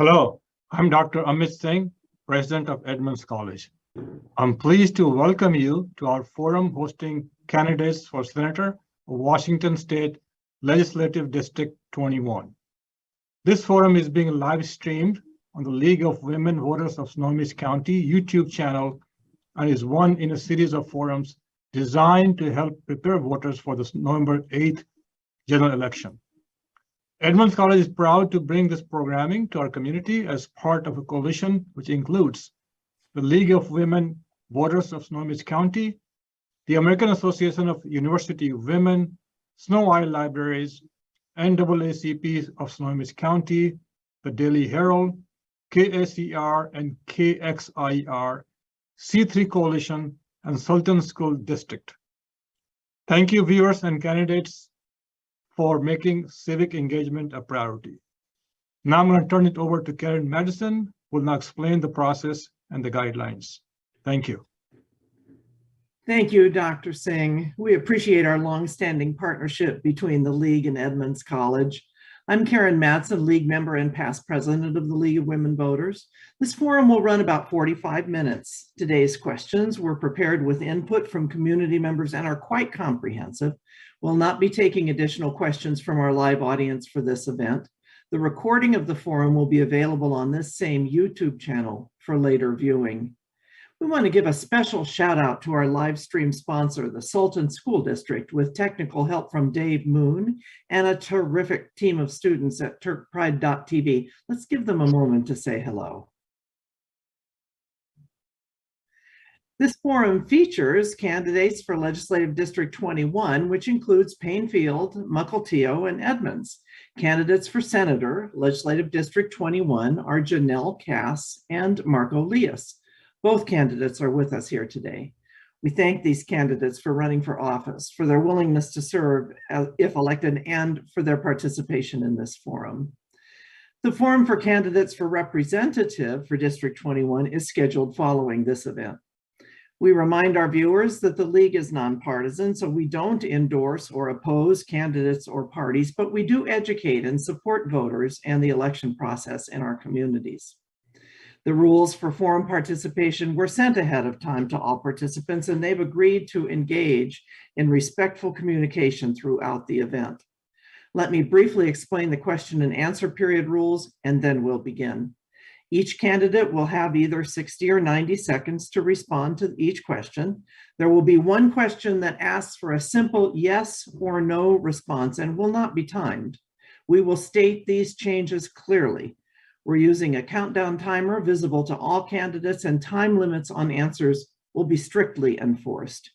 Hello, I'm Dr. Amit Singh, President of Edmonds College. I'm pleased to welcome you to our forum hosting candidates for Senator of Washington State Legislative District 21. This forum is being live streamed on the League of Women Voters of Snohomish County YouTube channel and is one in a series of forums designed to help prepare voters for the November 8th general election. Edmonds College is proud to bring this programming to our community as part of a coalition which includes the League of Women Voters of Snohomish County, the American Association of University Women, Snow Isle Libraries, NAACP of Snohomish County, the Daily Herald, KSER and KXIR, C3 Coalition, and Sultan School District. Thank you, viewers and candidates, for making civic engagement a priority. Now I'm going to turn it over to Karen Madison, who will now explain the process and the guidelines. Thank you. Thank you, Dr. Singh. We appreciate our longstanding partnership between the League and Edmonds College. I'm Karen Madsen, League member and past president of the League of Women Voters. This forum will run about 45 minutes. Today's questions were prepared with input from community members and are quite comprehensive. We'll not be taking additional questions from our live audience for this event. The recording of the forum will be available on this same YouTube channel for later viewing. We want to give a special shout out to our live stream sponsor, the Sultan School District, with technical help from Dave Moon and a terrific team of students at TurkPride.tv. Let's give them a moment to say hello. This forum features candidates for Legislative District 21, which includes Painfield, Mukilteo, and Edmonds. Candidates for Senator, Legislative District 21 are Janelle Cass and Marco Leas. Both candidates are with us here today. We thank these candidates for running for office, for their willingness to serve if elected, and for their participation in this forum. The forum for candidates for representative for District 21 is scheduled following this event. We remind our viewers that the League is nonpartisan, so we don't endorse or oppose candidates or parties, but we do educate and support voters and the election process in our communities. The rules for forum participation were sent ahead of time to all participants, and they've agreed to engage in respectful communication throughout the event. Let me briefly explain the question and answer period rules, and then we'll begin. Each candidate will have either 60 or 90 seconds to respond to each question. There will be one question that asks for a simple yes or no response and will not be timed. We will state these changes clearly. We're using a countdown timer visible to all candidates, and time limits on answers will be strictly enforced.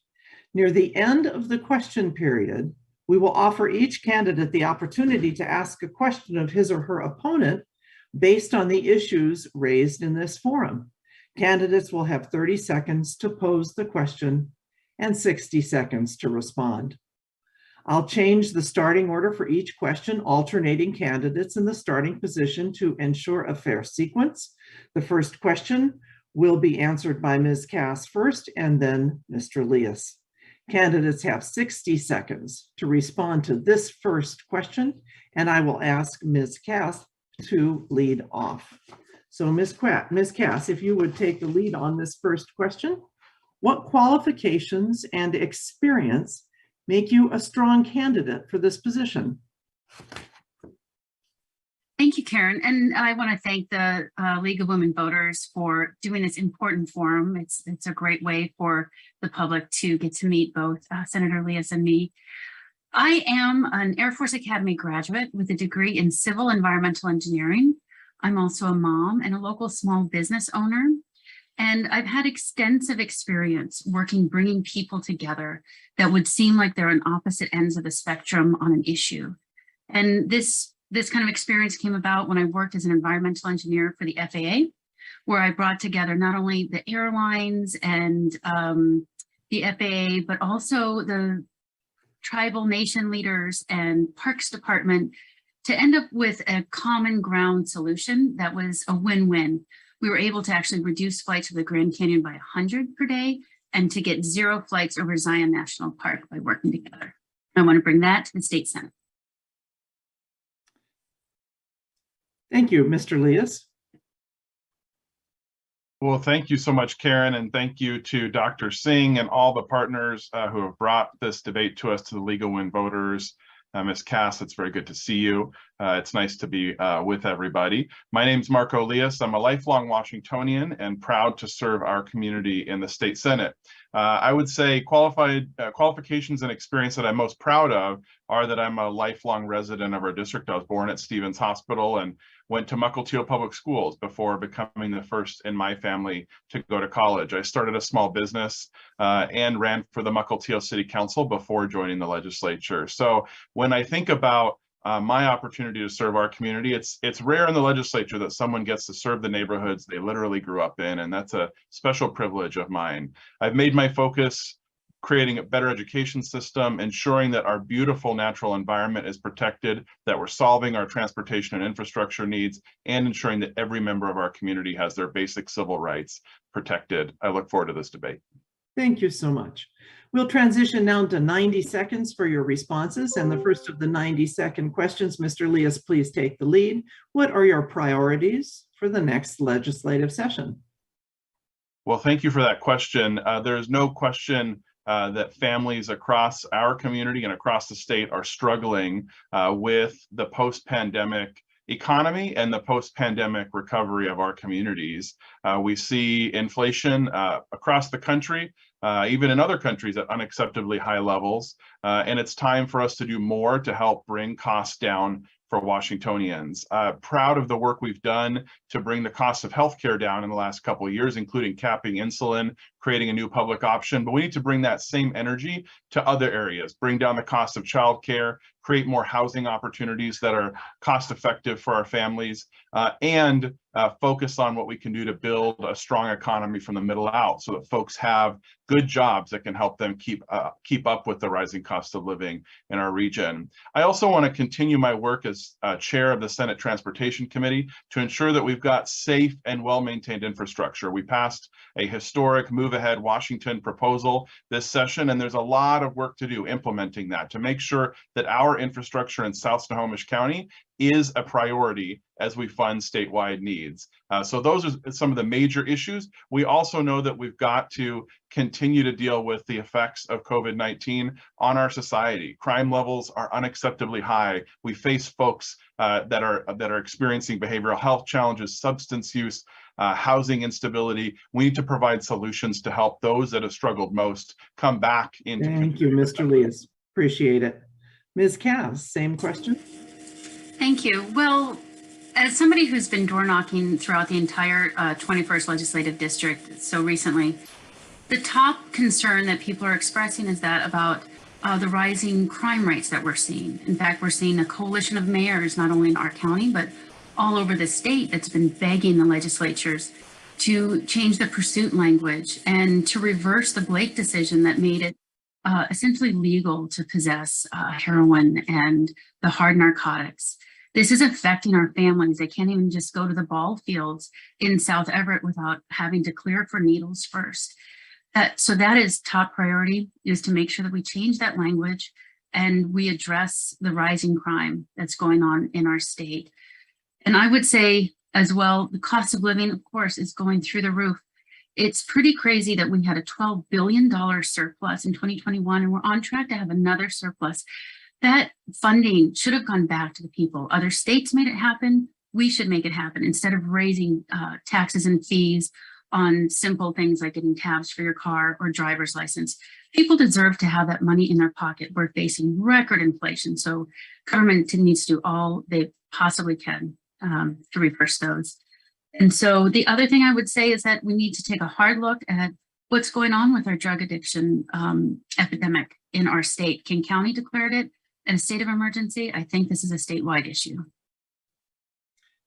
Near the end of the question period, we will offer each candidate the opportunity to ask a question of his or her opponent based on the issues raised in this forum. Candidates will have 30 seconds to pose the question and 60 seconds to respond. I'll change the starting order for each question, alternating candidates in the starting position to ensure a fair sequence. The first question will be answered by Ms. Cass first, and then Mr. Leas. Candidates have 60 seconds to respond to this first question, and I will ask Ms. Cass to lead off. So Ms. Cass, if you would take the lead on this first question. What qualifications and experience make you a strong candidate for this position? Thank you, Karen. And I want to thank the League of Women Voters for doing this important forum. It's a great way for the public to get to meet both Senator Leas and me. I am an Air Force Academy graduate with a degree in civil environmental engineering. I'm also a mom and a local small business owner. And I've had extensive experience bringing people together that would seem like they're on opposite ends of the spectrum on an issue. And this kind of experience came about when I worked as an environmental engineer for the FAA, where I brought together not only the airlines and the FAA, but also the tribal nation leaders and Parks Department to end up with a common ground solution that was a win-win. We were able to actually reduce flights to the Grand Canyon by 100 per day and to get 0 flights over Zion National Park by working together. I want to bring that to the State Senate. Thank you, Mr. Leas. Well, thank you so much, Karen, and thank you to Dr. Singh and all the partners who have brought this debate to us, to the League of Women Voters. Ms. Cass, it's very good to see you. It's nice to be with everybody. My name's Marco Leas. I'm a lifelong Washingtonian and proud to serve our community in the state Senate. I would say qualifications and experience that I'm most proud of are that I'm a lifelong resident of our district. I was born at Stevens Hospital and went to Mukilteo Public Schools before becoming the first in my family to go to college. I started a small business and ran for the Mukilteo City Council before joining the legislature. So when I think about my opportunity to serve our community, it's rare in the legislature that someone gets to serve the neighborhoods they literally grew up in, and that's a special privilege of mine. I've made my focus creating a better education system, ensuring that our beautiful natural environment is protected, that we're solving our transportation and infrastructure needs, and ensuring that every member of our community has their basic civil rights protected. I look forward to this debate. Thank you so much. We'll transition now to 90 seconds for your responses. And the first of the 90-second questions, Mr. Leas, please take the lead. What are your priorities for the next legislative session? Well, thank you for that question. There is no question that families across our community and across the state are struggling with the post-pandemic economy and the post-pandemic recovery of our communities. We see inflation across the country, even in other countries at unacceptably high levels, and it's time for us to do more to help bring costs down for Washingtonians. Proud of the work we've done to bring the cost of healthcare down in the last couple of years, including capping insulin, creating a new public option, but we need to bring that same energy to other areas, bring down the cost of childcare, create more housing opportunities that are cost effective for our families, and focus on what we can do to build a strong economy from the middle out so that folks have good jobs that can help them keep up with the rising cost of living in our region. I also want to continue my work as chair of the Senate Transportation Committee to ensure that we've got safe and well-maintained infrastructure. We passed a historic Move Ahead Washington proposal this session, and there's a lot of work to do implementing that to make sure that our infrastructure in South Snohomish County is a priority as we fund statewide needs. So those are some of the major issues. We also know that we've got to continue to deal with the effects of COVID-19 on our society. Crime levels are unacceptably high. We face folks that are experiencing behavioral health challenges, substance use, housing instability. We need to provide solutions to help those that have struggled most come back into. Thank you, Mr. Leas. Appreciate it. Ms. Cass, same question. Thank you. Well, as somebody who's been door knocking throughout the entire 21st legislative district so recently, the top concern that people are expressing is that about the rising crime rates that we're seeing. In fact, we're seeing a coalition of mayors, not only in our county, but all over the state, that's been begging the legislatures to change the pursuit language and to reverse the Blake decision that made it essentially legal to possess heroin and the hard narcotics. This is affecting our families. They can't even just go to the ball fields in South Everett without having to clear for needles first. So that is top priority, is to make sure that we change that language and we address the rising crime that's going on in our state. And I would say as well, the cost of living, of course, is going through the roof. It's pretty crazy that we had a $12 billion surplus in 2021, and we're on track to have another surplus. That funding should have gone back to the people. Other states made it happen. We should make it happen instead of raising taxes and fees on simple things like getting tabs for your car or driver's license. People deserve to have that money in their pocket. We're facing record inflation, so government needs to do all they possibly can to reverse those. And so the other thing I would say is that we need to take a hard look at what's going on with our drug addiction epidemic in our state. King County declared it in a state of emergency. I think this is a statewide issue.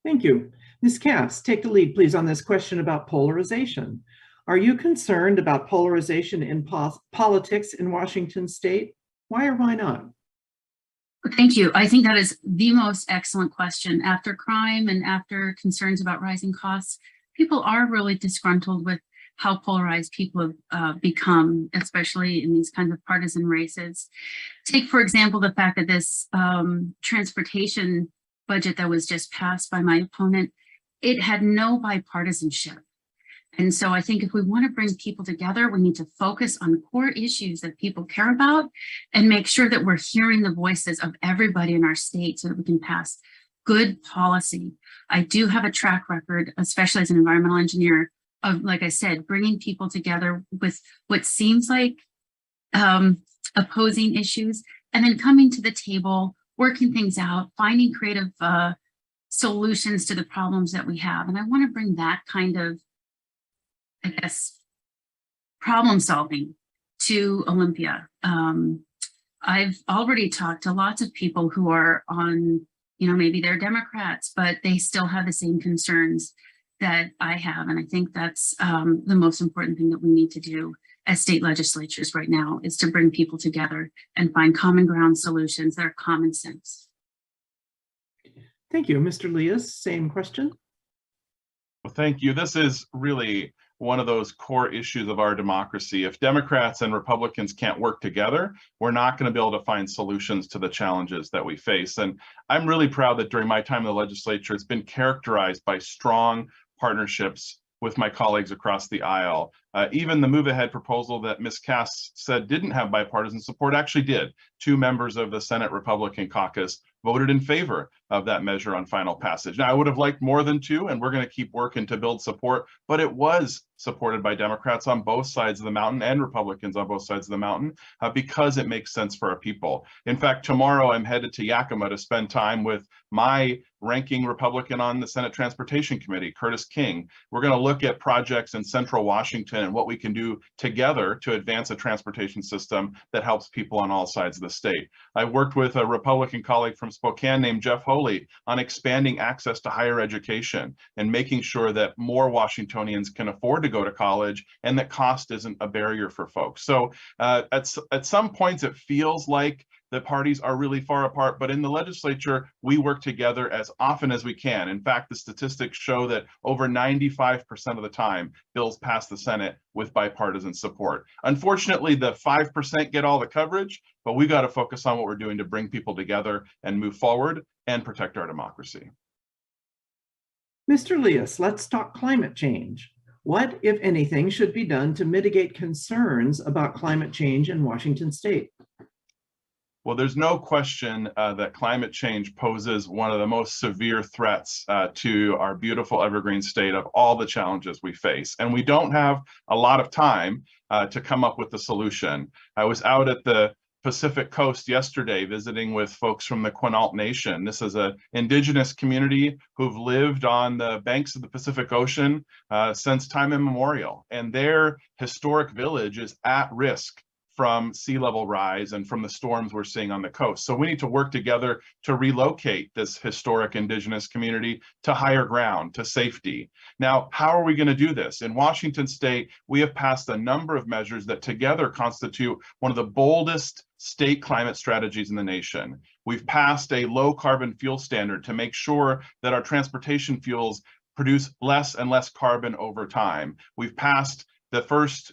Thank you. Ms. Cass, take the lead, please, on this question about polarization. Are you concerned about polarization in politics in Washington state? Why or why not? Thank you. I think that is the most excellent question. After crime and after concerns about rising costs, people are really disgruntled with how polarized people have become, especially in these kinds of partisan races. Take, for example, the fact that this transportation budget that was just passed by my opponent, it had no bipartisanship. And so I think if we want to bring people together, we need to focus on core issues that people care about and make sure that we're hearing the voices of everybody in our state so that we can pass good policy. I do have a track record, especially as an environmental engineer, of, like I said, bringing people together with what seems like opposing issues, and then coming to the table, working things out, finding creative solutions to the problems that we have. And I want to bring that kind of, I guess, problem solving to Olympia. I've already talked to lots of people who are on, maybe they're Democrats, but they still have the same concerns that I have. And I think that's the most important thing that we need to do as state legislatures right now, is to bring people together and find common ground solutions that are common sense. Thank you. Mr. Leas, same question. Well, thank you. This is really one of those core issues of our democracy. If Democrats and Republicans can't work together, we're not going to be able to find solutions to the challenges that we face. And I'm really proud that during my time in the legislature, it's been characterized by strong partnerships with my colleagues across the aisle. Even the Move Ahead proposal that Ms. Cass said didn't have bipartisan support actually did. 2 members of the Senate Republican caucus voted in favor of that measure on final passage. Now, I would have liked more than 2, and we're going to keep working to build support, but it was supported by Democrats on both sides of the mountain and Republicans on both sides of the mountain because it makes sense for our people. In fact, tomorrow I'm headed to Yakima to spend time with my ranking Republican on the Senate Transportation Committee, Curtis King. We're going to look at projects in Central Washington and what we can do together to advance a transportation system that helps people on all sides of the state. I worked with a Republican colleague from Spokane named Jeff Holy on expanding access to higher education and making sure that more Washingtonians can afford to go to college and that cost isn't a barrier for folks. So at some points it feels like the parties are really far apart, but in the legislature, we work together as often as we can. In fact, the statistics show that over 95% of the time, bills pass the Senate with bipartisan support. Unfortunately, the 5% get all the coverage, but we got to focus on what we're doing to bring people together and move forward and protect our democracy. Mr. Leas, let's talk climate change. What, if anything, should be done to mitigate concerns about climate change in Washington state? Well, there's no question that climate change poses one of the most severe threats to our beautiful evergreen state of all the challenges we face. And we don't have a lot of time to come up with a solution. I was out at the Pacific Coast yesterday visiting with folks from the Quinault Nation. This is an indigenous community who've lived on the banks of the Pacific Ocean since time immemorial. And their historic village is at risk from sea level rise and from the storms we're seeing on the coast. So we need to work together to relocate this historic indigenous community to higher ground, to safety. Now, how are we going to do this? In Washington state, we have passed a number of measures that together constitute one of the boldest state climate strategies in the nation. We've passed a low carbon fuel standard to make sure that our transportation fuels produce less and less carbon over time. We've passed the first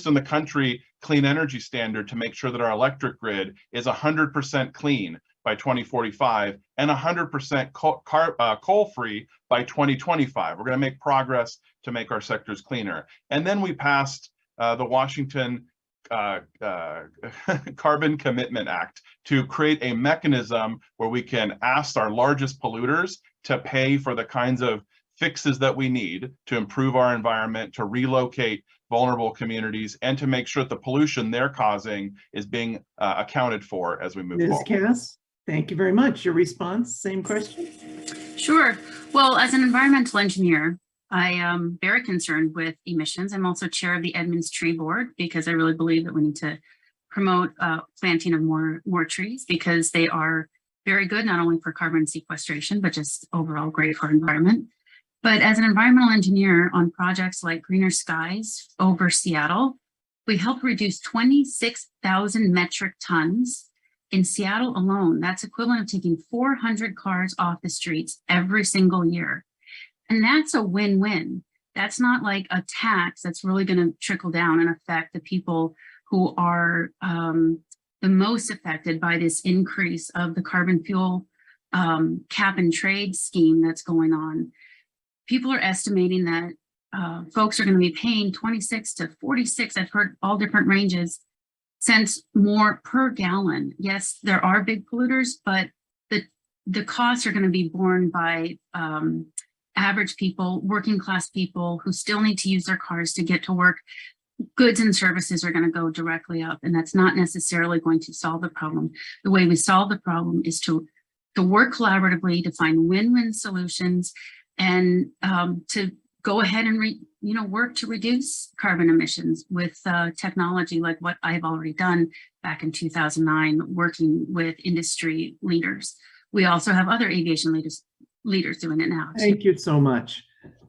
in the country clean energy standard to make sure that our electric grid is 100% clean by 2045 and 100% coal-free by 2025. We're going to make progress to make our sectors cleaner. And then we passed the Washington Carbon Commitment Act to create a mechanism where we can ask our largest polluters to pay for the kinds of fixes that we need to improve our environment, to relocate vulnerable communities, and to make sure that the pollution they're causing is being accounted for as we move forward. Ms. Cass, thank you very much. Your response, same question? Sure. Well, as an environmental engineer, I am very concerned with emissions. I'm also chair of the Edmonds Tree Board because I really believe that we need to promote planting of more trees because they are very good, not only for carbon sequestration, but just overall great for our environment. But as an environmental engineer on projects like Greener Skies over Seattle, we helped reduce 26,000 metric tons in Seattle alone. That's equivalent of taking 400 cars off the streets every single year. And that's a win-win. That's not like a tax that's really going to trickle down and affect the people who are the most affected by this increase of the carbon fuel cap and trade scheme that's going on. People are estimating that folks are going to be paying 26 to 46. I've heard all different ranges, cents more per gallon. Yes, there are big polluters, but the costs are going to be borne by average people, working class people who still need to use their cars to get to work. Goods and services are going to go directly up, and that's not necessarily going to solve the problem. The way we solve the problem is to work collaboratively, to find win-win solutions, and to go ahead and work to reduce carbon emissions with technology like what I've already done back in 2009, working with industry leaders. We also have other aviation leaders doing it now. Thank you so much.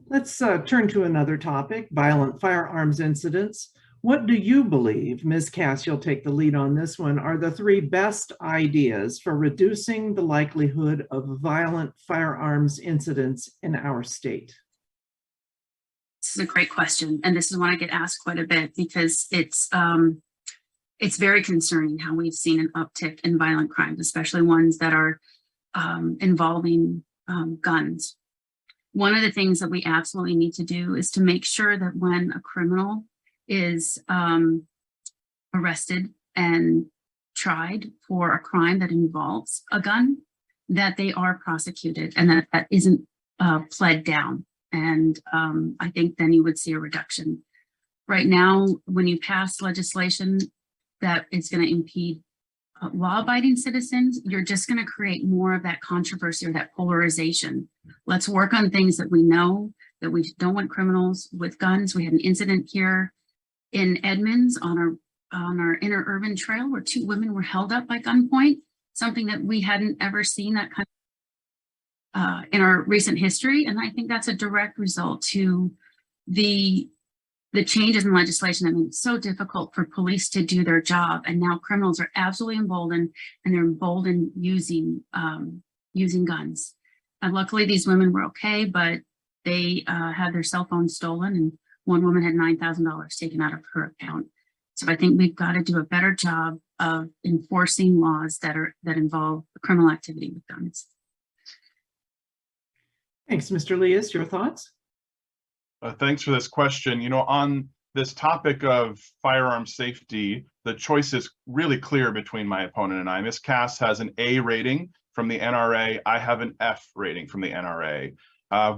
Let's turn to another topic, violent firearms incidents. What do you believe, Ms. Cass, you'll take the lead on this one, are the 3 best ideas for reducing the likelihood of violent firearms incidents in our state? This is a great question, and this is one I get asked quite a bit because it's very concerning how we've seen an uptick in violent crimes, especially ones that are involving guns. One of the things that we absolutely need to do is to make sure that when a criminal is arrested and tried for a crime that involves a gun, that they are prosecuted and that isn't pled down. And I think then you would see a reduction. Right now, when you pass legislation that is going to impede law-abiding citizens, you're just going to create more of that controversy or that polarization. Let's work on things that we know, that we don't want criminals with guns. We had an incident here in Edmonds on our inner urban trail where 2 women were held up by gunpoint, something that we hadn't ever seen that kind of in our recent history. And I think that's a direct result to the changes in legislation that made it so difficult for police to do their job. And now criminals are absolutely emboldened, and they're emboldened using guns. And luckily these women were okay, but they had their cell phones stolen, and one woman had $9,000 taken out of her account. So I think we've got to do a better job of enforcing laws that involve criminal activity with guns. Thanks, Mr. Leas. Your thoughts? Thanks for this question. On this topic of firearm safety, the choice is really clear between my opponent and I. Ms. Cass has an A rating from the NRA. I have an F rating from the NRA.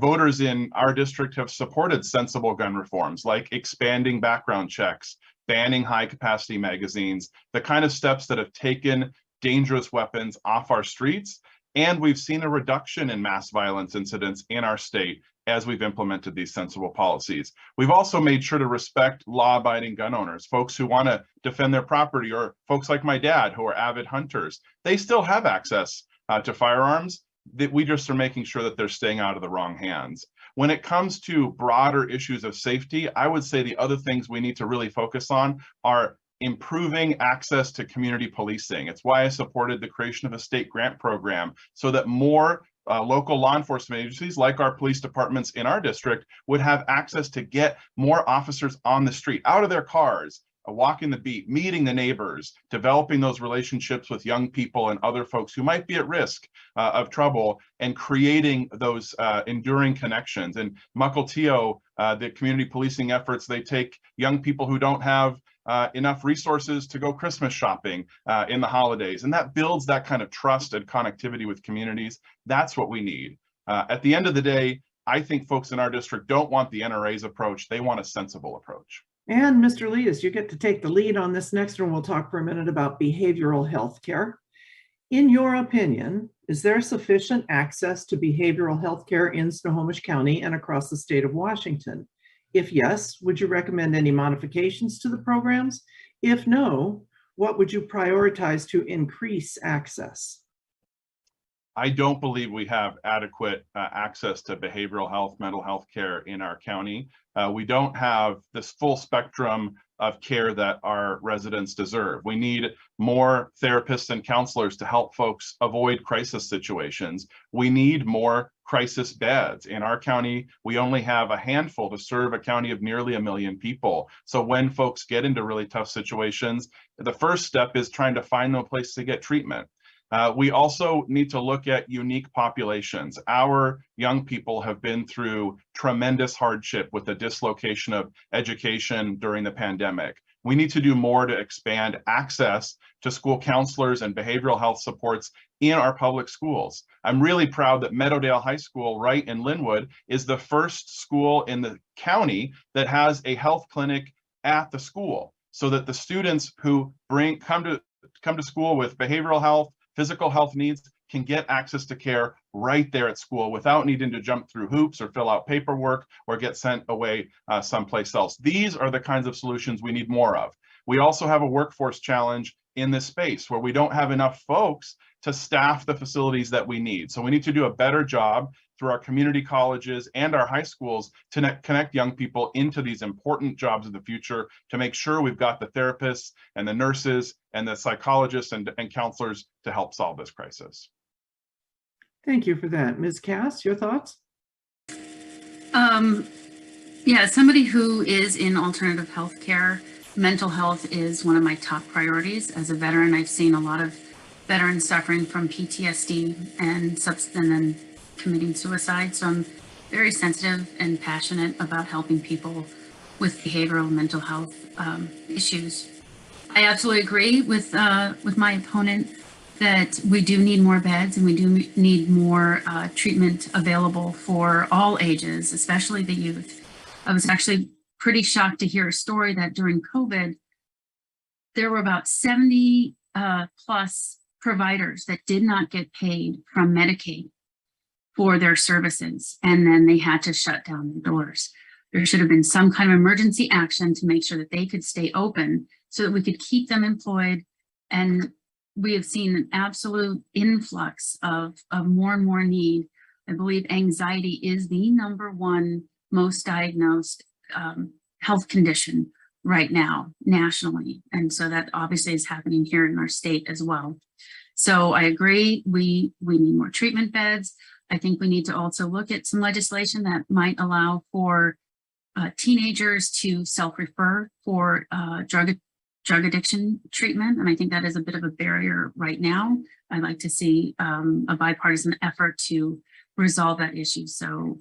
Voters in our district have supported sensible gun reforms like expanding background checks, banning high-capacity magazines, the kind of steps that have taken dangerous weapons off our streets. And we've seen a reduction in mass violence incidents in our state as we've implemented these sensible policies. We've also made sure to respect law-abiding gun owners, folks who want to defend their property, or folks like my dad who are avid hunters. They still have access to firearms. That we just are making sure that they're staying out of the wrong hands. When it comes to broader issues of safety, I would say the other things we need to really focus on are improving access to community policing. It's why I supported the creation of a state grant program so that more local law enforcement agencies like our police departments in our district would have access to get more officers on the street, out of their cars, walking the beat, meeting the neighbors, developing those relationships with young people and other folks who might be at risk of trouble, and creating those enduring connections. And Mukilteo, the community policing efforts, they take young people who don't have enough resources to go Christmas shopping in the holidays. And that builds that kind of trust and connectivity with communities. That's what we need. At the end of the day, I think folks in our district don't want the NRA's approach. They want a sensible approach. And Mr. Leas, you get to take the lead on this next one. We'll talk for a minute about behavioral health care. In your opinion, is there sufficient access to behavioral health care in Snohomish County and across the state of Washington? If yes, would you recommend any modifications to the programs? If no, what would you prioritize to increase access? I don't believe we have adequate access to behavioral health, mental health care in our county. We don't have this full spectrum of care that our residents deserve. We need more therapists and counselors to help folks avoid crisis situations. We need more crisis beds. In our county, we only have a handful to serve a county of nearly 1 million people. So when folks get into really tough situations, the first step is trying to find them a place to get treatment. We also need to look at unique populations. Our young people have been through tremendous hardship with the dislocation of education during the pandemic. We need to do more to expand access to school counselors and behavioral health supports in our public schools. I'm really proud that Meadowdale High School right in Linwood is the first school in the county that has a health clinic at the school, so that the students who come to school with behavioral health, physical health needs can get access to care right there at school without needing to jump through hoops or fill out paperwork or get sent away someplace else. These are the kinds of solutions we need more of. We also have a workforce challenge in this space where we don't have enough folks to staff the facilities that we need. So we need to do a better job through our community colleges and our high schools to connect young people into these important jobs of the future, to make sure we've got the therapists and the nurses and the psychologists and counselors to help solve this crisis. Thank you for that. Ms. Cass, your thoughts? Yeah, somebody who is in alternative health care, mental health is one of my top priorities. As a veteran, I've seen a lot of veterans suffering from PTSD and then committing suicide. So I'm very sensitive and passionate about helping people with behavioral and mental health issues. I absolutely agree with my opponent that we do need more beds and we do need more treatment available for all ages, especially the youth. I was actually pretty shocked to hear a story that during COVID, there were about 70 plus providers that did not get paid from Medicaid for their services, and then they had to shut down their doors. There should have been some kind of emergency action to make sure that they could stay open so that we could keep them employed. And we have seen an absolute influx of more and more need. I believe anxiety is the #1 most diagnosed health condition right now nationally. And so that obviously is happening here in our state as well. So I agree, we need more treatment beds. I think we need to also look at some legislation that might allow for teenagers to self-refer for drug addiction treatment. And I think that is a bit of a barrier right now. I'd like to see a bipartisan effort to resolve that issue so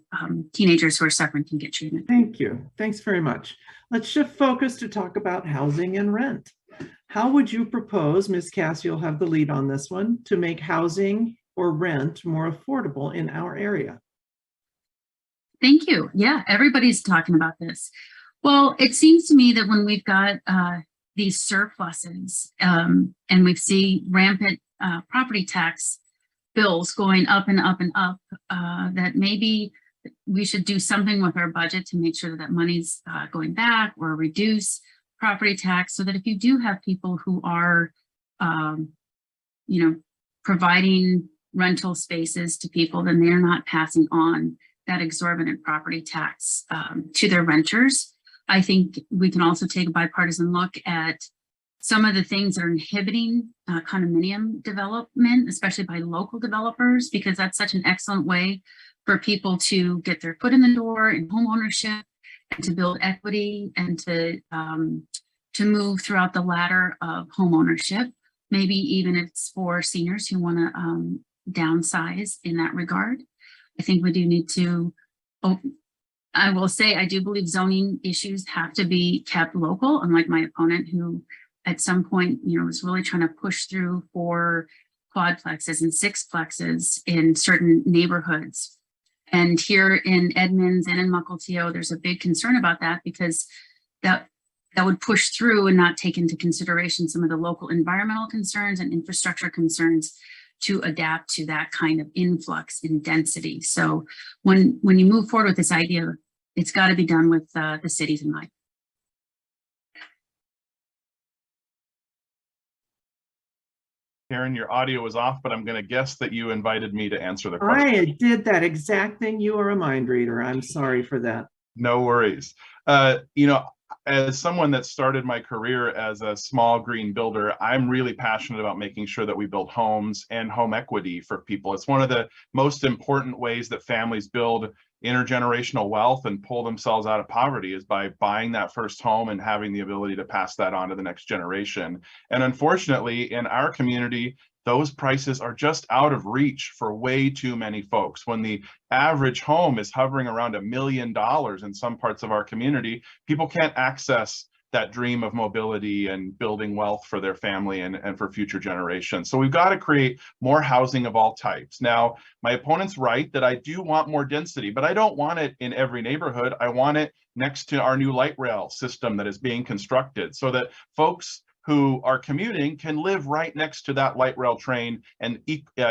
teenagers who are suffering can get treatment. Thank you. Thanks very much. Let's shift focus to talk about housing and rent. How would you propose, Ms. Cass, you'll have the lead on this one, to make housing or rent more affordable in our area? Thank you. Yeah, everybody's talking about this. Well, it seems to me that when we've got these surpluses and we see rampant property tax bills going up and up and up, that maybe we should do something with our budget to make sure that that money's going back or reduce property tax, so that if you do have people who are, providing rental spaces to people, then they're not passing on that exorbitant property tax to their renters. I think we can also take a bipartisan look at some of the things that are inhibiting condominium development, especially by local developers, because that's such an excellent way for people to get their foot in the door in home ownership and to build equity and to move throughout the ladder of home ownership. Maybe even it's for seniors who want to downsize in that regard. I think we do need to, I will say, I do believe zoning issues have to be kept local, unlike my opponent who at some point, was really trying to push through for quadplexes and sixplexes in certain neighborhoods. And here in Edmonds and in Mukilteo, there's a big concern about that because that would push through and not take into consideration some of the local environmental concerns and infrastructure concerns to adapt to that kind of influx in density. So when you move forward with this idea, it's got to be done with the cities in mind. Karen, your audio was off, but I'm going to guess that you invited me to answer the question. I did that exact thing. You are a mind reader. I'm sorry for that. No worries. As someone that started my career as a small green builder, I'm really passionate about making sure that we build homes and home equity for people. It's one of the most important ways that families build intergenerational wealth and pull themselves out of poverty is by buying that first home and having the ability to pass that on to the next generation. And unfortunately, in our community, those prices are just out of reach for way too many folks. When the average home is hovering around $1 million in some parts of our community, people can't access that dream of mobility and building wealth for their family and for future generations. So we've got to create more housing of all types. Now, my opponent's right that I do want more density, but I don't want it in every neighborhood. I want it next to our new light rail system that is being constructed so that folks who are commuting can live right next to that light rail train and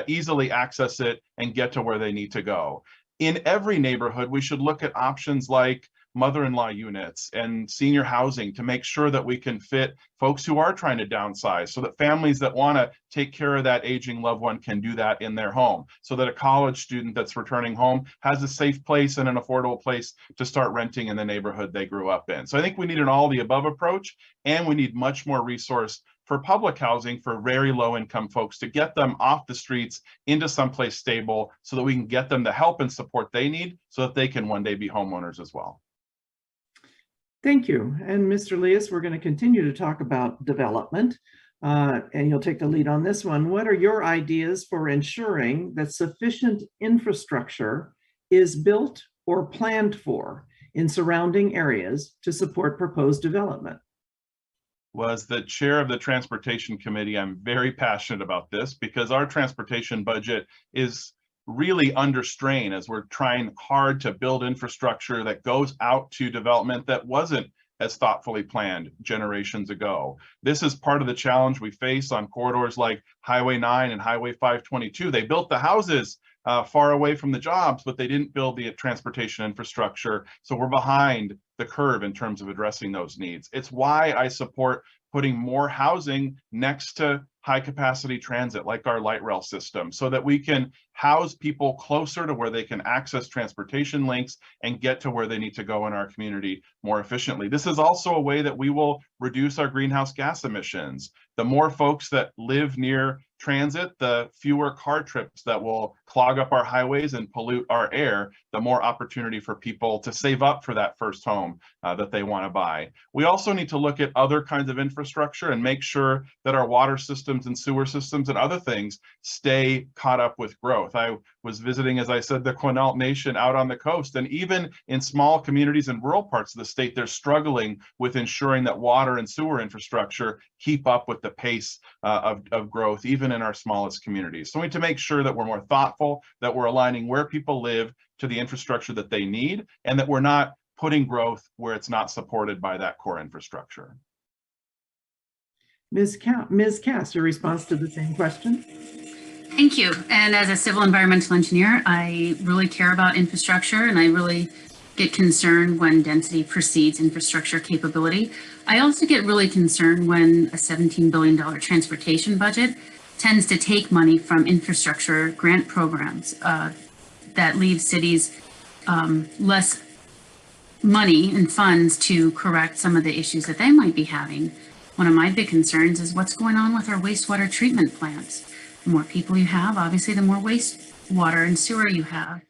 easily access it and get to where they need to go. In every neighborhood, we should look at options like mother-in-law units and senior housing to make sure that we can fit folks who are trying to downsize, so that families that want to take care of that aging loved one can do that in their home, so that a college student that's returning home has a safe place and an affordable place to start renting in the neighborhood they grew up in. So I think we need an all-the-above approach, and we need much more resource for public housing for very low-income folks to get them off the streets into someplace stable so that we can get them the help and support they need so that they can one day be homeowners as well. Thank you. And Mr. Leas, we're going to continue to talk about development, and you'll take the lead on this one. What are your ideas for ensuring that sufficient infrastructure is built or planned for in surrounding areas to support proposed development? Well, as the chair of the Transportation Committee, I'm very passionate about this because our transportation budget is really under strain as we're trying hard to build infrastructure that goes out to development that wasn't as thoughtfully planned generations ago. This is part of the challenge we face on corridors like Highway 9 and Highway 522. They built the houses far away from the jobs, but they didn't build the transportation infrastructure. So we're behind the curve in terms of addressing those needs. It's why I support putting more housing next to high capacity transit like our light rail system so that we can house people closer to where they can access transportation links and get to where they need to go in our community more efficiently. This is also a way that we will reduce our greenhouse gas emissions. The more folks that live near transit, the fewer car trips that will clog up our highways and pollute our air, the more opportunity for people to save up for that first home that they want to buy. We also need to look at other kinds of infrastructure and make sure that our water systems and sewer systems and other things stay caught up with growth. I was visiting, as I said, the Quinault Nation out on the coast, and even in small communities in rural parts of the state, they're struggling with ensuring that water and sewer infrastructure keep up with the pace of growth, even in our smallest communities. So we need to make sure that we're more thoughtful, that we're aligning where people live to the infrastructure that they need, and that we're not putting growth where it's not supported by that core infrastructure. Ms. Cass, your response to the same question? Thank you. And as a civil environmental engineer, I really care about infrastructure, and I really get concerned when density precedes infrastructure capability. I also get really concerned when a $17 billion transportation budget tends to take money from infrastructure grant programs that leave cities less money and funds to correct some of the issues that they might be having. One of my big concerns is what's going on with our wastewater treatment plants. The more people you have, obviously, the more wastewater and sewer you have.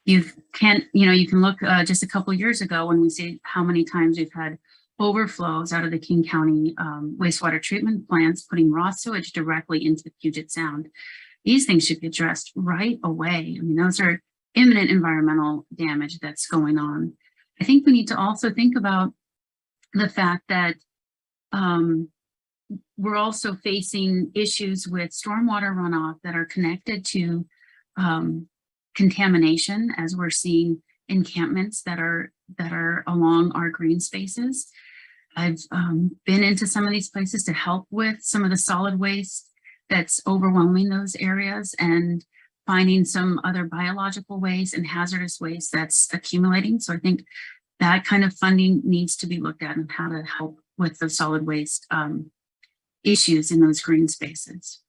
You can look just a couple of years ago when we see how many times we've had overflows out of the King County wastewater treatment plants, putting raw sewage directly into the Puget Sound. These things should be addressed right away. I mean, those are imminent environmental damage that's going on. I think we need to also think about the fact that we're also facing issues with stormwater runoff that are connected to contamination, as we're seeing encampments that are along our green spaces. I've been into some of these places to help with some of the solid waste that's overwhelming those areas, and finding some other biological waste and hazardous waste that's accumulating. So I think that kind of funding needs to be looked at, and how to help with the solid waste issues in those green spaces.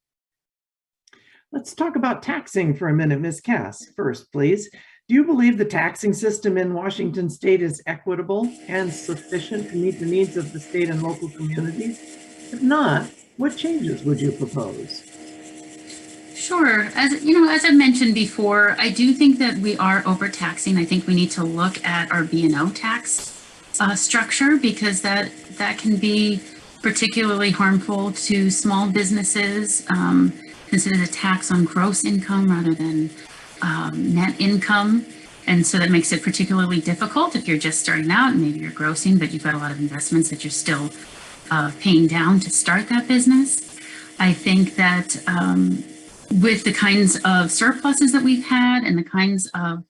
Let's talk about taxing for a minute. Ms. Cass, first, please. Do you believe the taxing system in Washington state is equitable and sufficient to meet the needs of the state and local communities? If not, what changes would you propose? Sure. As I mentioned before, I do think that we are overtaxing. I think we need to look at our B&O tax structure, because that can be particularly harmful to small businesses. since it is a tax on gross income rather than net income. And so that makes it particularly difficult if you're just starting out and maybe you're grossing, but you've got a lot of investments that you're still paying down to start that business. I think that with the kinds of surpluses that we've had and the kinds of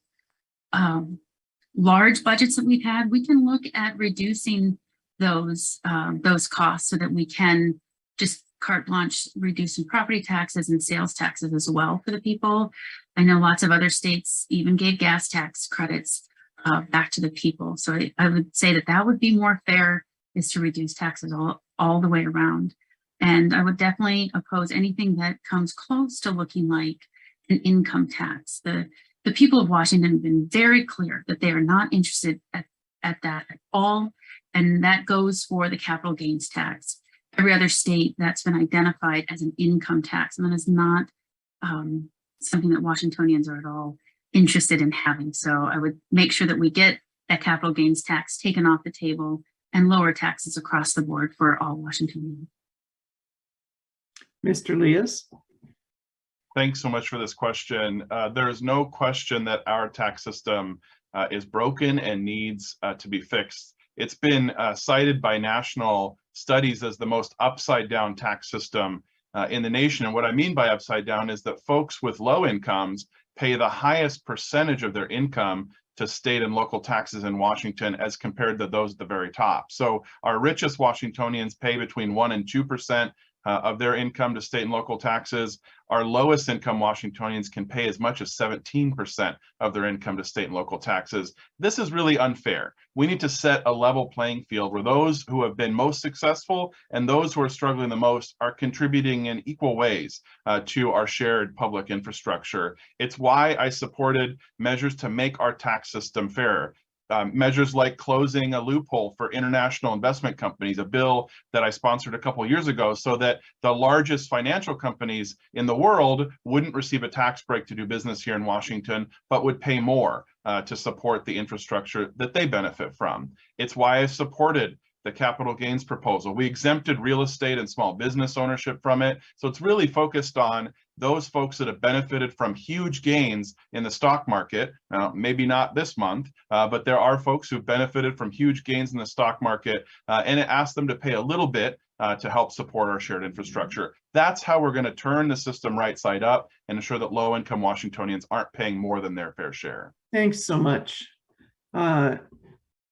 large budgets that we've had, we can look at reducing those costs so that we can just carte blanche reduce some property taxes and sales taxes as well for the people. I know lots of other states even gave gas tax credits back to the people. So I would say that that would be more fair, is to reduce taxes all the way around. And I would definitely oppose anything that comes close to looking like an income tax. The people of Washington have been very clear that they are not interested at that at all. And that goes for the capital gains tax. Every other state that's been identified as an income tax, and that is not something that Washingtonians are at all interested in having. So I would make sure that we get that capital gains tax taken off the table and lower taxes across the board for all Washingtonians. Mr. Leas. Thanks so much for this question. There is no question that our tax system is broken and needs to be fixed. It's been cited by national studies as the most upside down tax system in the nation. And what I mean by upside down is that folks with low incomes pay the highest percentage of their income to state and local taxes in Washington as compared to those at the very top. So our richest Washingtonians pay between 1% and 2% of their income to state and local taxes. Our lowest income Washingtonians can pay as much as 17% of their income to state and local taxes. This is really unfair. We need to set a level playing field where those who have been most successful and those who are struggling the most are contributing in equal ways to our shared public infrastructure. It's why I supported measures to make our tax system fairer. Measures like closing a loophole for international investment companies, a bill that I sponsored a couple of years ago, so that the largest financial companies in the world wouldn't receive a tax break to do business here in Washington, but would pay more to support the infrastructure that they benefit from. It's why I supported the capital gains proposal. We exempted real estate and small business ownership from it. So it's really focused on those folks that have benefited from huge gains in the stock market. Maybe not this month, but there are folks who've benefited from huge gains in the stock market, and it asks them to pay a little bit to help support our shared infrastructure. That's how we're going to turn the system right side up and ensure that low-income Washingtonians aren't paying more than their fair share. Thanks so much.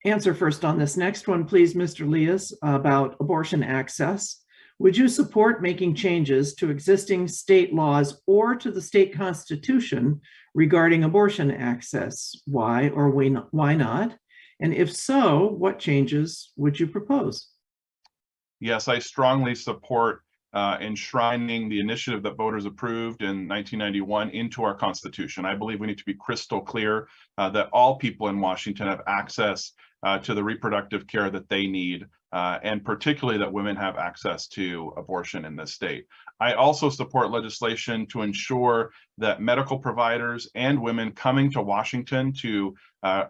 Answer first on this next one, please, Mr. Leas, about abortion access. Would you support making changes to existing state laws or to the state constitution regarding abortion access? Why or why not? And if so, what changes would you propose? Yes, I strongly support enshrining the initiative that voters approved in 1991 into our Constitution. I believe we need to be crystal clear that all people in Washington have access to the reproductive care that they need, and particularly that women have access to abortion in this state. I also support legislation to ensure that medical providers and women coming to Washington to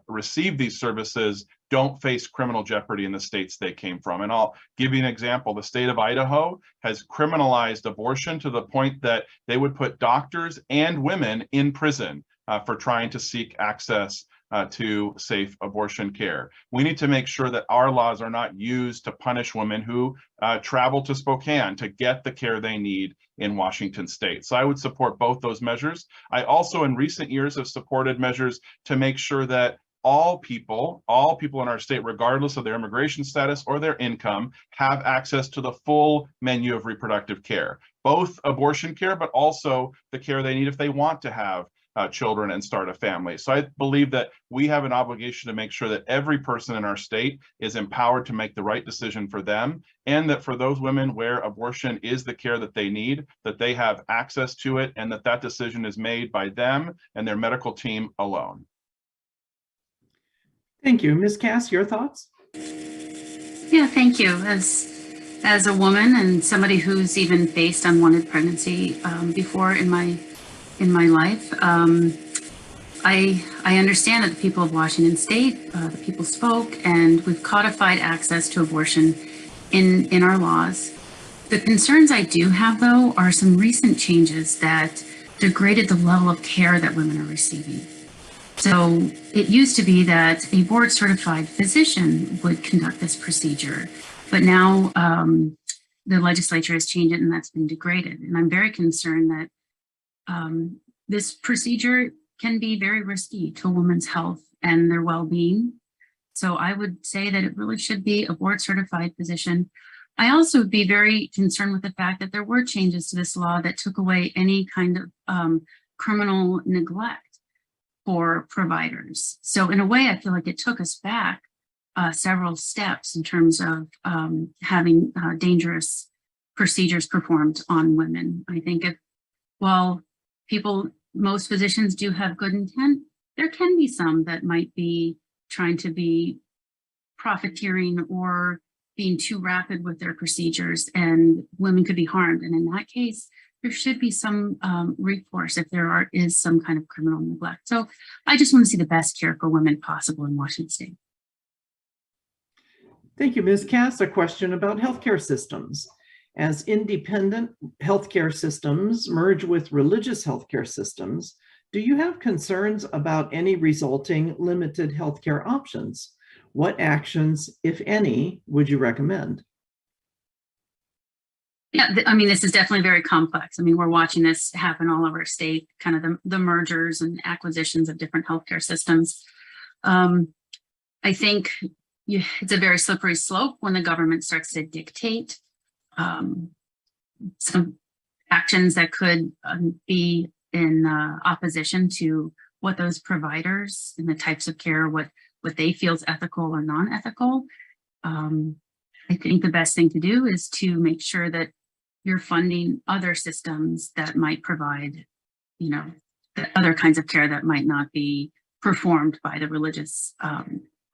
receive these services don't face criminal jeopardy in the states they came from. And I'll give you an example. The state of Idaho has criminalized abortion to the point that they would put doctors and women in prison for trying to seek access to safe abortion care. We need to make sure that our laws are not used to punish women who travel to Spokane to get the care they need in Washington state. So I would support both those measures. I also in recent years have supported measures to make sure that all people in our state, regardless of their immigration status or their income, have access to the full menu of reproductive care, both abortion care, but also the care they need if they want to have children and start a family. So I believe that we have an obligation to make sure that every person in our state is empowered to make the right decision for them, and that for those women where abortion is the care that they need, that they have access to it, and that that decision is made by them and their medical team alone. Thank you. Ms. Cass, your thoughts? Yeah, thank you. As a woman and somebody who's even faced unwanted pregnancy before in my life, I understand that the people of Washington State, the people spoke, and we've codified access to abortion in our laws. The concerns I do have, though, are some recent changes that degraded the level of care that women are receiving. So it used to be that a board certified physician would conduct this procedure, but now the legislature has changed it and that's been degraded. And I'm very concerned that this procedure can be very risky to a woman's health and their well-being. So I would say that it really should be a board certified physician. I also would be very concerned with the fact that there were changes to this law that took away any kind of criminal neglect for providers. So in a way, I feel like it took us back several steps in terms of having dangerous procedures performed on women. I think while most physicians do have good intent, there can be some that might be trying to be profiteering or being too rapid with their procedures, and women could be harmed. And in that case, there should be some recourse if there is some kind of criminal neglect. So I just want to see the best care for women possible in Washington State. Thank you, Ms. Cass. A question about healthcare systems. As independent healthcare systems merge with religious healthcare systems, do you have concerns about any resulting limited healthcare options? What actions, if any, would you recommend? Yeah, I mean, this is definitely very complex. I mean, we're watching this happen all over state, kind of the mergers and acquisitions of different healthcare systems. I think it's a very slippery slope when the government starts to dictate some actions that could be in opposition to what those providers and the types of care, what they feel is ethical or non-ethical. I think the best thing to do is to make sure that you're funding other systems that might provide, the other kinds of care that might not be performed by the religious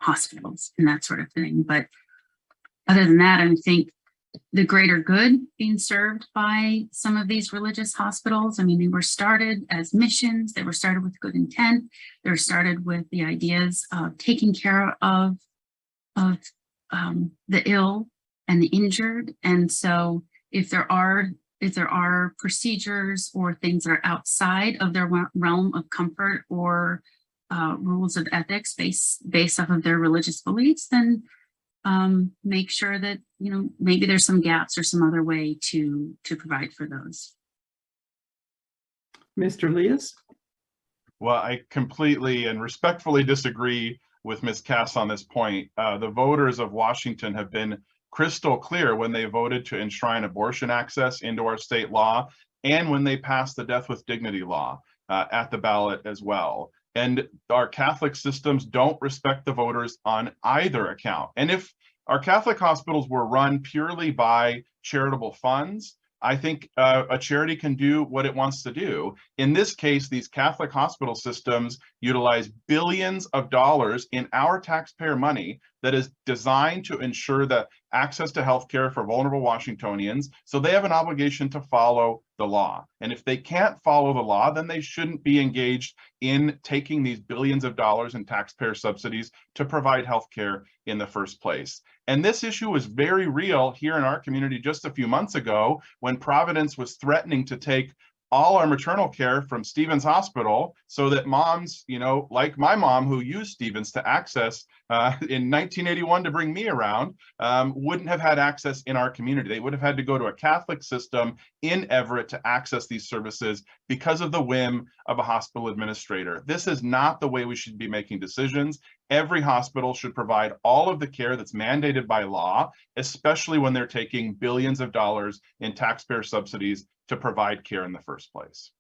hospitals and that sort of thing. But other than that, I think the greater good being served by some of these religious hospitals. I mean, they were started as missions. They were started with good intent. They were started with the ideas of taking care of the ill and the injured. And so if there are procedures or things that are outside of their realm of comfort or rules of ethics based off of their religious beliefs, then make sure that, maybe there's some gaps or some other way to provide for those. Mr. Leas? Well, I completely and respectfully disagree with Ms. Cass on this point. The voters of Washington have been crystal clear when they voted to enshrine abortion access into our state law and when they passed the Death with Dignity law at the ballot as well. And our Catholic systems don't respect the voters on either account. And if our Catholic hospitals were run purely by charitable funds, I think a charity can do what it wants to do. In this case, these Catholic hospital systems utilize billions of dollars in our taxpayer money that is designed to ensure that access to healthcare for vulnerable Washingtonians. So they have an obligation to follow the law. And if they can't follow the law, then they shouldn't be engaged in taking these billions of dollars in taxpayer subsidies to provide healthcare in the first place. And this issue was very real here in our community just a few months ago when Providence was threatening to take all our maternal care from Stevens Hospital so that moms, like my mom who used Stevens to access in 1981 to bring me around, wouldn't have had access in our community. They would have had to go to a Catholic system in Everett to access these services because of the whim of a hospital administrator. This is not the way we should be making decisions. Every hospital should provide all of the care that's mandated by law, especially when they're taking billions of dollars in taxpayer subsidies to provide care in the first place.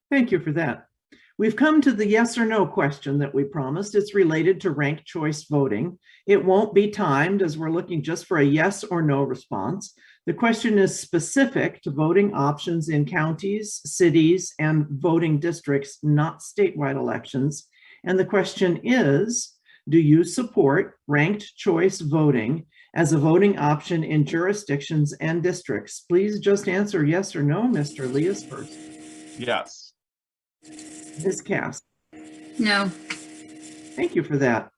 Thank you for that. We've come to the yes or no question that we promised. It's related to ranked choice voting. It won't be timed as we're looking just for a yes or no response. The question is specific to voting options in counties, cities, and voting districts, not statewide elections. And the question is, do you support ranked choice voting as a voting option in jurisdictions and districts? Please just answer yes or no. Mr. Leas first. Yes. Ms. Cass? No. Thank you for that.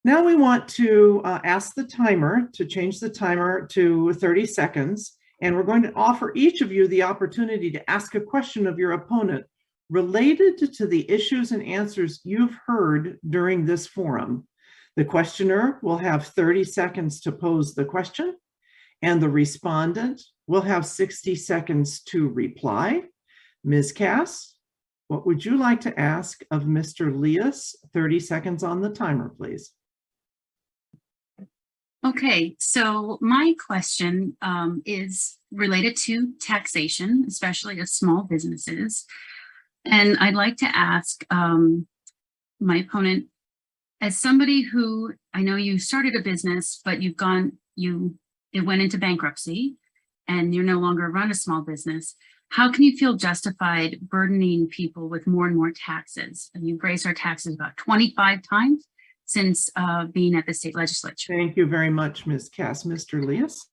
Now we want to ask the timer to change the timer to 30 seconds, and we're going to offer each of you the opportunity to ask a question of your opponent related to the issues and answers you've heard during this forum. The questioner will have 30 seconds to pose the question, and the respondent will have 60 seconds to reply. Ms. Cass, what would you like to ask of Mr. Leas? 30 seconds on the timer, please. Okay, so my question is related to taxation, especially of small businesses. And I'd like to ask my opponent, as somebody who, I know you started a business, but it went into bankruptcy and you're no longer run a small business. How can you feel justified burdening people with more and more taxes? And you've raised our taxes about 25 times since being at the state legislature. Thank you very much, Ms. Cass. Mr. Leas?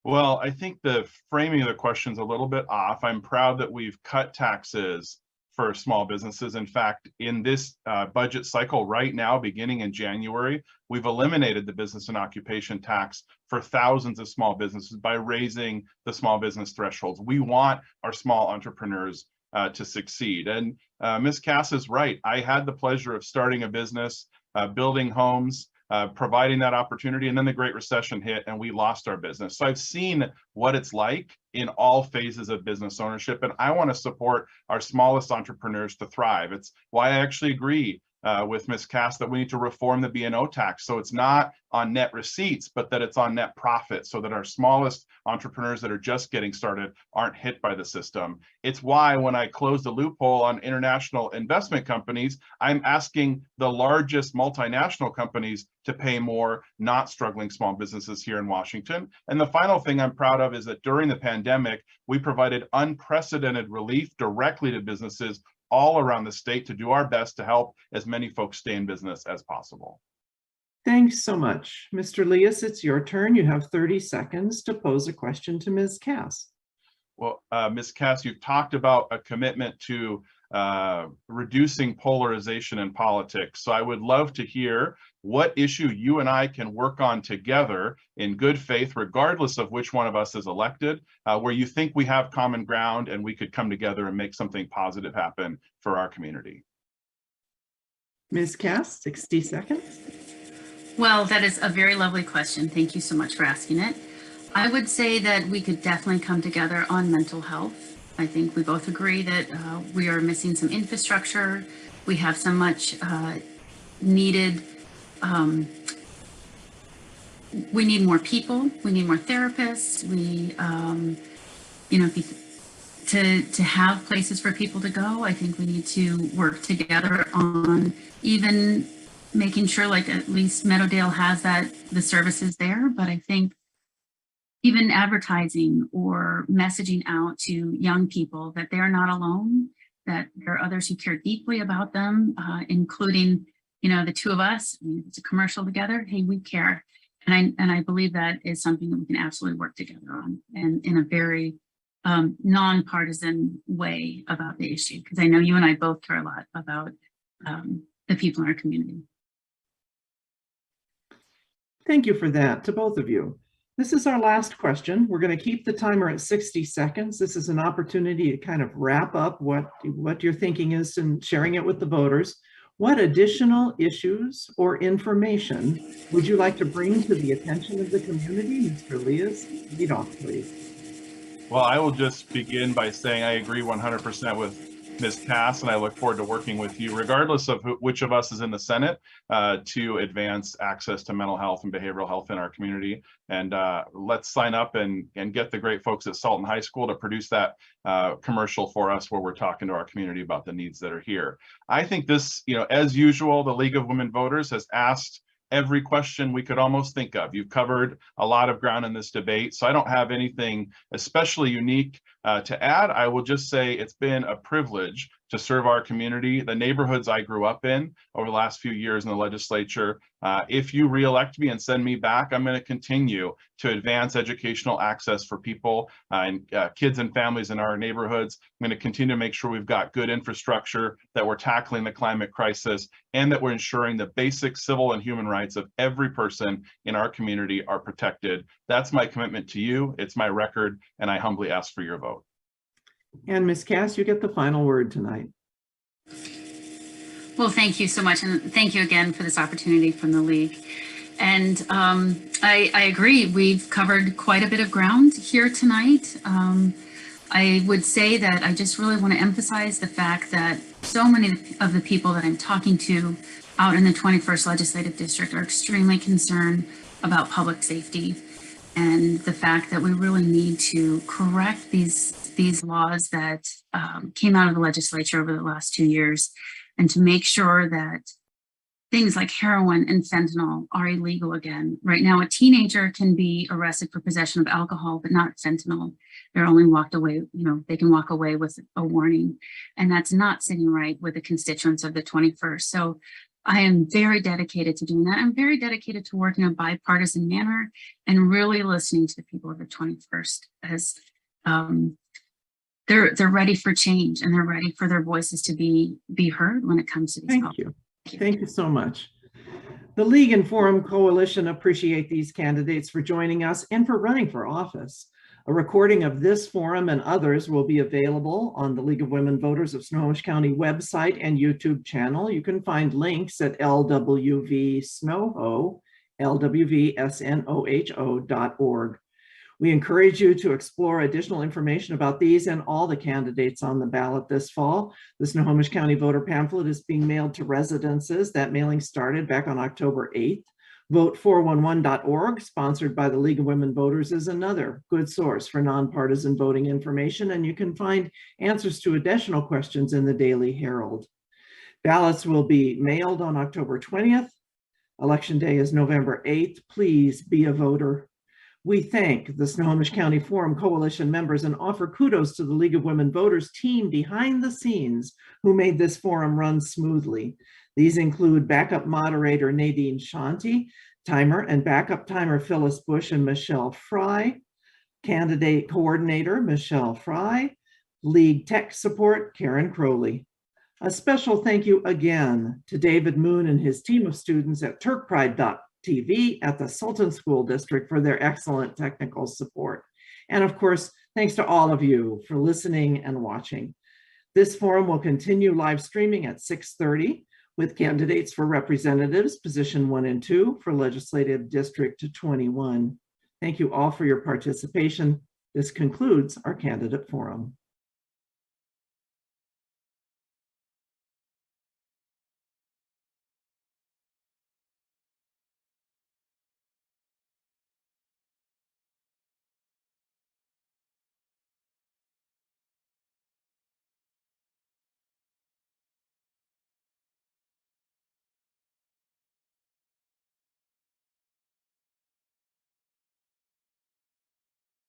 Well, I think the framing of the question is a little bit off. I'm proud that we've cut taxes for small businesses. In fact, in this budget cycle right now, beginning in January, we've eliminated the business and occupation tax for thousands of small businesses by raising the small business thresholds. We want our small entrepreneurs to succeed. And Ms. Cass is right. I had the pleasure of starting a business, building homes, providing that opportunity, and then the Great Recession hit and we lost our business. So I've seen what it's like in all phases of business ownership, and I want to support our smallest entrepreneurs to thrive. It's why I actually agree with Ms. Cass that we need to reform the B&O tax so it's not on net receipts, but that it's on net profit, so that our smallest entrepreneurs that are just getting started aren't hit by the system. It's why when I closed the loophole on international investment companies, I'm asking the largest multinational companies to pay more, not struggling small businesses here in Washington. And the final thing I'm proud of is that during the pandemic, we provided unprecedented relief directly to businesses all around the state to do our best to help as many folks stay in business as possible. Thanks so much. Mr. Leas, it's your turn. You have 30 seconds to pose a question to Ms. Cass. Well, Ms. Cass, you've talked about a commitment to reducing polarization in politics. So I would love to hear what issue you and I can work on together in good faith, regardless of which one of us is elected, where you think we have common ground and we could come together and make something positive happen for our community. Ms. Cass, 60 seconds. Well, that is a very lovely question. Thank you so much for asking it. I would say that we could definitely come together on mental health. I think we both agree that we are missing some infrastructure. We have so much needed. We need more people. We need more therapists. We, to have places for people to go. I think we need to work together on even making sure, like at least Meadowdale has the services there. But I think even advertising or messaging out to young people that they're not alone, that there are others who care deeply about them, including, the two of us. I mean, it's a commercial together. Hey, we care. And I believe that is something that we can absolutely work together on, and in a very nonpartisan way about the issue, because I know you and I both care a lot about the people in our community. Thank you for that to both of you. This is our last question. We're going to keep the timer at 60 seconds. This is an opportunity to kind of wrap up what your thinking is and sharing it with the voters. What additional issues or information would you like to bring to the attention of the community? Mr. Leas, lead off, please. Well, I will just begin by saying I agree 100% with Ms. Cass, and I look forward to working with you, regardless of which of us is in the Senate, to advance access to mental health and behavioral health in our community. And let's sign up and get the great folks at Salton High School to produce that commercial for us, where we're talking to our community about the needs that are here. I think this, as usual, the League of Women Voters has asked every question we could almost think of. You've covered a lot of ground in this debate, so I don't have anything especially unique to add. I will just say it's been a privilege to serve our community, the neighborhoods I grew up in over the last few years in the legislature. If you reelect me and send me back, I'm going to continue to advance educational access for people and kids and families in our neighborhoods. I'm going to continue to make sure we've got good infrastructure, that we're tackling the climate crisis, and that we're ensuring the basic civil and human rights of every person in our community are protected. That's my commitment to you. It's my record, and I humbly ask for your vote. And Ms. Cass, you get the final word tonight. Well, thank you so much. And thank you again for this opportunity from the League. And I agree, we've covered quite a bit of ground here tonight. I would say that I just really want to emphasize the fact that so many of the people that I'm talking to out in the 21st Legislative District are extremely concerned about public safety and the fact that we really need to correct these laws that came out of the legislature over the last 2 years, and to make sure that things like heroin and fentanyl are illegal again. Right now, a teenager can be arrested for possession of alcohol, but not fentanyl. They're only walked away, they can walk away with a warning. And that's not sitting right with the constituents of the 21st. So I am very dedicated to doing that. I'm very dedicated to working in a bipartisan manner and really listening to the people of the 21st as they're ready for change, and they're ready for their voices to be heard when it comes to these Thank you. Thank you so much. The League and Forum Coalition appreciate these candidates for joining us and for running for office. A recording of this forum and others will be available on the League of Women Voters of Snohomish County website and YouTube channel. You can find links at lwvsnoho.org. We encourage you to explore additional information about these and all the candidates on the ballot this fall. The Snohomish County voter pamphlet is being mailed to residences. That mailing started back on October 8th. Vote411.org, sponsored by the League of Women Voters, is another good source for nonpartisan voting information, and you can find answers to additional questions in the Daily Herald. Ballots will be mailed on October 20th. Election day is November 8th. Please be a voter. We thank the Snohomish County Forum Coalition members and offer kudos to the League of Women Voters team behind the scenes who made this forum run smoothly. These include backup moderator Nadine Shanti, timer and backup timer Phyllis Bush and Michelle Fry, candidate coordinator Michelle Fry, League tech support Karen Crowley. A special thank you again to David Moon and his team of students at TurkPride.tv at the Sultan School District for their excellent technical support. And of course, thanks to all of you for listening and watching. This forum will continue live streaming at 6:30 with candidates for representatives, position 1 and 2 for Legislative District 21. Thank you all for your participation. This concludes our candidate forum.